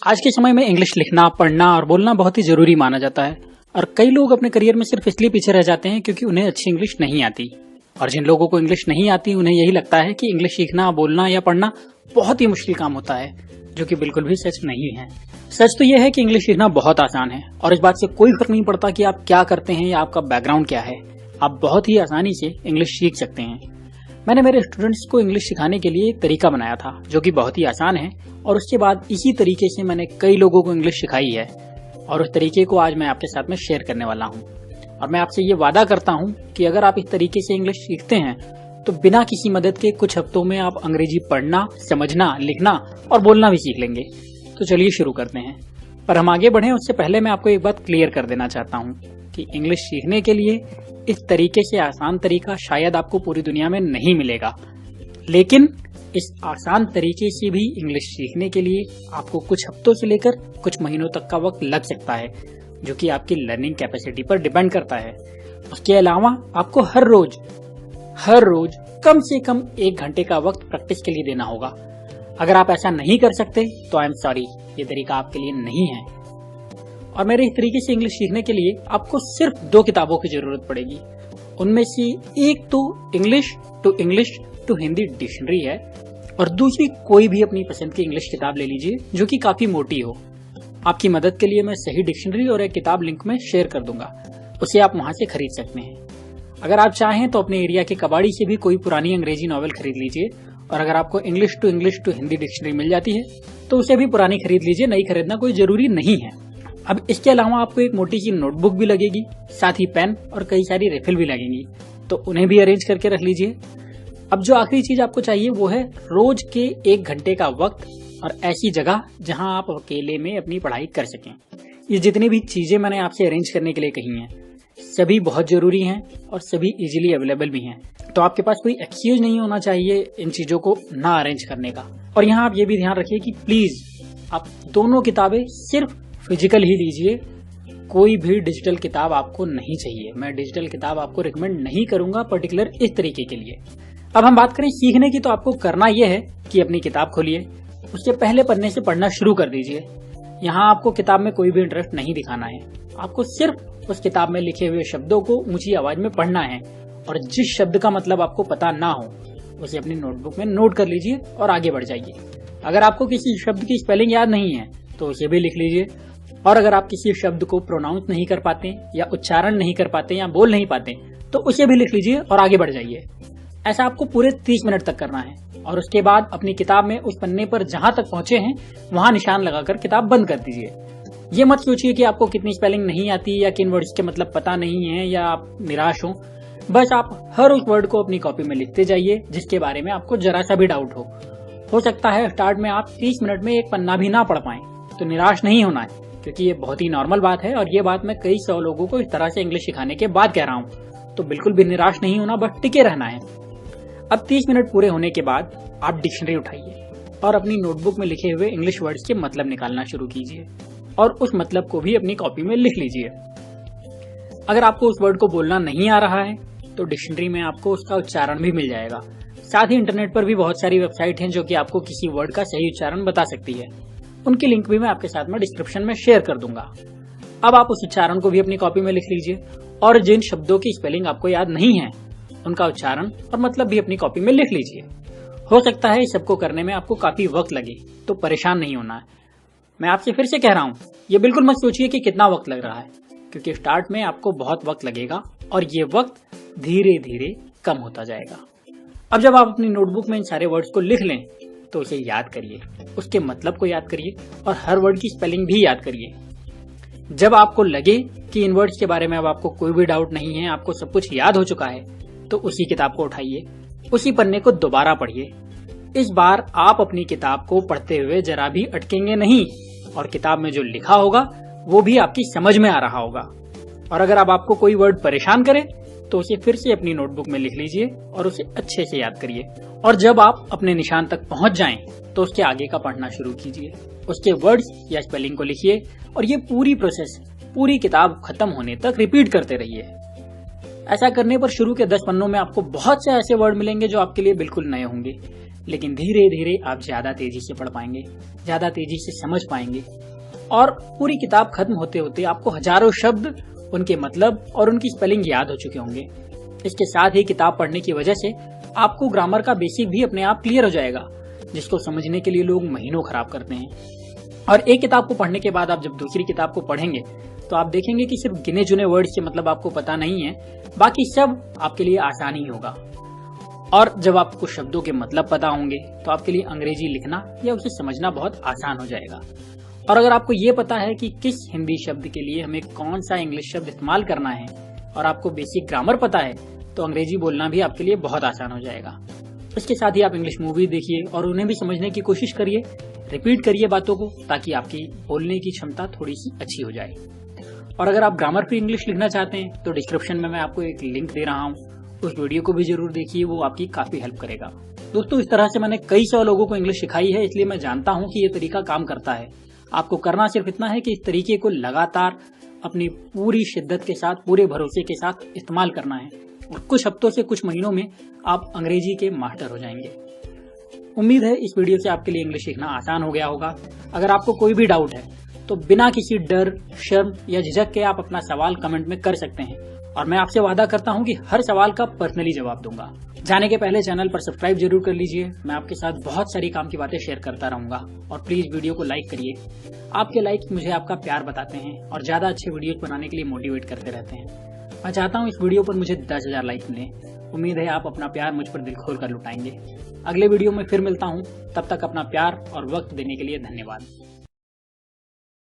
आज के समय में इंग्लिश लिखना, पढ़ना और बोलना बहुत ही जरूरी माना जाता है और कई लोग अपने करियर में सिर्फ इसलिए पीछे रह जाते हैं क्योंकि उन्हें अच्छी इंग्लिश नहीं आती। और जिन लोगों को इंग्लिश नहीं आती उन्हें यही लगता है कि इंग्लिश सीखना, बोलना या पढ़ना बहुत ही मुश्किल काम होता है, जो कि बिल्कुल भी सच नहीं है। सच तो यह है कि इंग्लिश सीखना बहुत आसान है और इस बात से कोई फर्क नहीं पड़ता कि आप क्या करते हैं या आपका बैकग्राउंड क्या है, आप बहुत ही आसानी से इंग्लिश सीख सकते हैं। मैंने मेरे स्टूडेंट्स को इंग्लिश सिखाने के लिए एक तरीका बनाया था जो कि बहुत ही आसान है और उसके बाद इसी तरीके से मैंने कई लोगों को इंग्लिश सिखाई है और उस तरीके को आज मैं आपके साथ में शेयर करने वाला हूँ। और मैं आपसे ये वादा करता हूँ कि अगर आप इस तरीके से इंग्लिश सीखते हैं तो बिना किसी मदद के कुछ हफ्तों में आप अंग्रेजी पढ़ना, समझना, लिखना और बोलना भी सीख लेंगे। तो चलिए शुरू करते हैं। पर हम आगे बढ़े उससे पहले मैं आपको एक बात क्लियर कर देना चाहता हूँ कि इंग्लिश सीखने के लिए इस तरीके से आसान तरीका शायद आपको पूरी दुनिया में नहीं मिलेगा, लेकिन इस आसान तरीके से भी इंग्लिश सीखने के लिए आपको कुछ हफ्तों से लेकर कुछ महीनों तक का वक्त लग सकता है, जो कि आपकी लर्निंग कैपेसिटी पर डिपेंड करता है। उसके अलावा आपको हर रोज कम से कम 1 घंटे का वक्त प्रैक्टिस के लिए देना होगा। अगर आप ऐसा नहीं कर सकते तो आई एम सॉरी, ये तरीका आपके लिए नहीं है। और मेरे इस तरीके से इंग्लिश सीखने के लिए आपको सिर्फ 2 किताबों की जरूरत पड़ेगी। उनमें से एक तो इंग्लिश टू हिंदी डिक्शनरी है और दूसरी कोई भी अपनी पसंद की इंग्लिश किताब ले लीजिए जो कि काफी मोटी हो। आपकी मदद के लिए मैं सही डिक्शनरी और एक किताब लिंक में शेयर कर दूंगा, उसे आप वहां से खरीद सकते हैं। अगर आप चाहें तो अपने एरिया के कबाड़ी से भी कोई पुरानी अंग्रेजी नॉवेल खरीद लीजिए और अगर आपको इंग्लिश टू हिंदी डिक्शनरी मिल जाती है तो उसे भी पुरानी खरीद लीजिए, नई खरीदना कोई जरूरी नहीं है। अब इसके अलावा आपको एक मोटी सी नोटबुक भी लगेगी, साथ ही पेन और कई सारी रिफिल भी लगेंगी, तो उन्हें भी अरेंज करके रख लीजिए। अब जो आखिरी चीज आपको चाहिए वो है रोज के 1 घंटे का वक्त और ऐसी जगह जहां आप अकेले में अपनी पढ़ाई कर सकें। ये जितनी भी चीजें मैंने आपसे अरेंज करने के लिए कही हैं सभी बहुत जरूरी हैं और सभी इजीली अवेलेबल भी हैं, तो आपके पास कोई एक्सक्यूज नहीं होना चाहिए इन चीजों को ना अरेंज करने का। और यहाँ आप ये भी ध्यान रखिए कि प्लीज आप दोनों किताबें सिर्फ फिजिकल ही लीजिए, कोई भी डिजिटल किताब आपको नहीं चाहिए। मैं डिजिटल किताब आपको रिकमेंड नहीं करूंगा पर्टिकुलर इस तरीके के लिए। अब हम बात करें सीखने की, तो आपको करना यह है कि अपनी किताब खोलिए, उसके पहले पन्ने से पढ़ना शुरू कर दीजिए। यहाँ आपको किताब में कोई भी इंटरेस्ट नहीं दिखाना है, आपको सिर्फ उस किताब में लिखे हुए शब्दों को ऊंची आवाज में पढ़ना है और जिस शब्द का मतलब आपको पता ना हो उसे अपनी नोटबुक में नोट कर लीजिए और आगे बढ़ जाइए। अगर आपको किसी शब्द की स्पेलिंग याद नहीं है तो उसे भी लिख लीजिए और अगर आप किसी शब्द को प्रोनाउंस नहीं कर पाते या उच्चारण नहीं कर पाते या बोल नहीं पाते तो उसे भी लिख लीजिए और आगे बढ़ जाइए। ऐसा आपको पूरे 30 मिनट तक करना है और उसके बाद अपनी किताब में उस पन्ने पर जहां तक पहुंचे हैं वहां निशान लगाकर किताब बंद कर दीजिए। ये मत सोचिए कि आपको कितनी स्पेलिंग नहीं आती या किन वर्ड्स के मतलब पता नहीं है या आप निराश हो। बस आप हर उस वर्ड को अपनी कॉपी में लिखते जाइए जिसके बारे में आपको जरा सा भी डाउट हो सकता है स्टार्ट में आप 30 मिनट में एक पन्ना भी ना पढ़ पाए, तो निराश नहीं होना है क्योंकि ये बहुत ही नॉर्मल बात है और ये बात मैं कई 100 लोगों को इस तरह से इंग्लिश सिखाने के बाद कह रहा हूँ। तो बिल्कुल भी निराश नहीं होना, बस टिके रहना है। अब 30 मिनट पूरे होने के बाद आप डिक्शनरी उठाइए और अपनी नोटबुक में लिखे हुए इंग्लिश वर्ड्स के मतलब निकालना शुरू कीजिए और उस मतलब को भी अपनी कॉपी में लिख लीजिए। अगर आपको उस वर्ड को बोलना नहीं आ रहा है तो डिक्शनरी में आपको उसका उच्चारण भी मिल जाएगा। साथ ही इंटरनेट पर भी बहुत सारी वेबसाइट हैं जो कि आपको किसी वर्ड का सही उच्चारण बता सकती है, उनकी लिंक भी मैं आपके साथ में डिस्क्रिप्शन में शेयर कर दूंगा। अब आप उस उच्चारण को भी अपनी कॉपी में लिख लीजिए और जिन शब्दों की स्पेलिंग आपको याद नहीं है उनका उच्चारण और मतलब भी अपनी कॉपी में लिख लीजिए। हो सकता है इस सबको करने में आपको काफी वक्त लगे, तो परेशान नहीं होना है। मैं आपसे फिर से कह रहा हूँ, ये बिल्कुल मत सोचिए कि कितना वक्त लग रहा है, क्योंकि स्टार्ट में आपको बहुत वक्त लगेगा और ये वक्त धीरे धीरे कम होता जाएगा। अब जब आप अपनी नोटबुक में इन सारे वर्ड्स को लिख लें तो उसे याद करिए, उसके मतलब को याद करिए और हर वर्ड की स्पेलिंग भी याद करिए। जब आपको लगे कि इन वर्ड्स के बारे में अब आपको कोई भी डाउट नहीं है, आपको सब कुछ याद हो चुका है, तो उसी किताब को उठाइए, उसी पन्ने को दोबारा पढ़िए। इस बार आप अपनी किताब को पढ़ते हुए जरा भी अटकेंगे नहीं और किताब में जो लिखा होगा वो भी आपकी समझ में आ रहा होगा। और अगर अब आपको कोई वर्ड परेशान करे तो उसे फिर से अपनी नोटबुक में लिख लीजिए और उसे अच्छे से याद करिए और जब आप अपने निशान तक पहुंच जाएं तो उसके आगे का पढ़ना शुरू कीजिए, उसके वर्ड्स या स्पेलिंग को लिखिए और ये पूरी प्रोसेस पूरी किताब खत्म होने तक रिपीट करते रहिए। ऐसा करने पर शुरू के 10 पन्नों में आपको बहुत से ऐसे वर्ड मिलेंगे जो आपके लिए बिल्कुल नए होंगे, लेकिन धीरे धीरे आप ज्यादा तेजी से पढ़ पाएंगे, ज्यादा तेजी से समझ पाएंगे और पूरी किताब खत्म होते होते आपको हजारों शब्द, उनके मतलब और उनकी स्पेलिंग याद हो चुके होंगे। इसके साथ ही किताब पढ़ने की वजह से आपको ग्रामर का बेसिक भी अपने आप क्लियर हो जाएगा, जिसको समझने के लिए लोग महीनों खराब करते हैं। और एक किताब को पढ़ने के बाद आप जब दूसरी किताब को पढ़ेंगे तो आप देखेंगे कि सिर्फ गिने चुने वर्ड्स के मतलब आपको पता नहीं है, बाकी सब आपके लिए आसान ही होगा। और जब आपको शब्दों के मतलब पता होंगे तो आपके लिए अंग्रेजी लिखना या उसे समझना बहुत आसान हो जाएगा। और अगर आपको ये पता है कि किस हिंदी शब्द के लिए हमें कौन सा इंग्लिश शब्द इस्तेमाल करना है और आपको बेसिक ग्रामर पता है, तो अंग्रेजी बोलना भी आपके लिए बहुत आसान हो जाएगा। इसके साथ ही आप इंग्लिश मूवी देखिए और उन्हें भी समझने की कोशिश करिए, रिपीट करिए बातों को, ताकि आपकी बोलने की क्षमता थोड़ी सी अच्छी हो जाए। और अगर आप ग्रामर फ्री इंग्लिश लिखना चाहते हैं तो डिस्क्रिप्शन में मैं आपको एक लिंक दे रहा हूँ, उस वीडियो को भी जरूर देखिए, वो आपकी काफी हेल्प करेगा। दोस्तों, इस तरह से मैंने कई सौ लोगों को इंग्लिश सिखाई है, इसलिए मैं जानता हूँ कि ये तरीका काम करता है। आपको करना सिर्फ इतना है कि इस तरीके को लगातार अपनी पूरी शिद्दत के साथ, पूरे भरोसे के साथ इस्तेमाल करना है और कुछ हफ्तों से कुछ महीनों में आप अंग्रेजी के मास्टर हो जाएंगे। उम्मीद है इस वीडियो से आपके लिए इंग्लिश सीखना आसान हो गया होगा। अगर आपको कोई भी डाउट है तो बिना किसी डर, शर्म या झिझक के आप अपना सवाल कमेंट में कर सकते हैं और मैं आपसे वादा करता हूं कि हर सवाल का पर्सनली जवाब दूंगा। जाने के पहले चैनल पर सब्सक्राइब जरूर कर लीजिए। मैं आपके साथ बहुत सारी काम की बातें शेयर करता रहूंगा और प्लीज वीडियो को लाइक करिए। आपके लाइक्स मुझे आपका प्यार बताते हैं और ज्यादा अच्छे वीडियोस बनाने के लिए मोटिवेट करते रहते हैं। मैं चाहता हूं इस वीडियो पर मुझे 10,000 लाइक्स मिले। उम्मीद है आप अपना प्यार मुझ पर दिल खोल कर लुटाएंगे। अगले वीडियो में फिर मिलता हूं, तब तक अपना प्यार और वक्त देने के लिए धन्यवाद।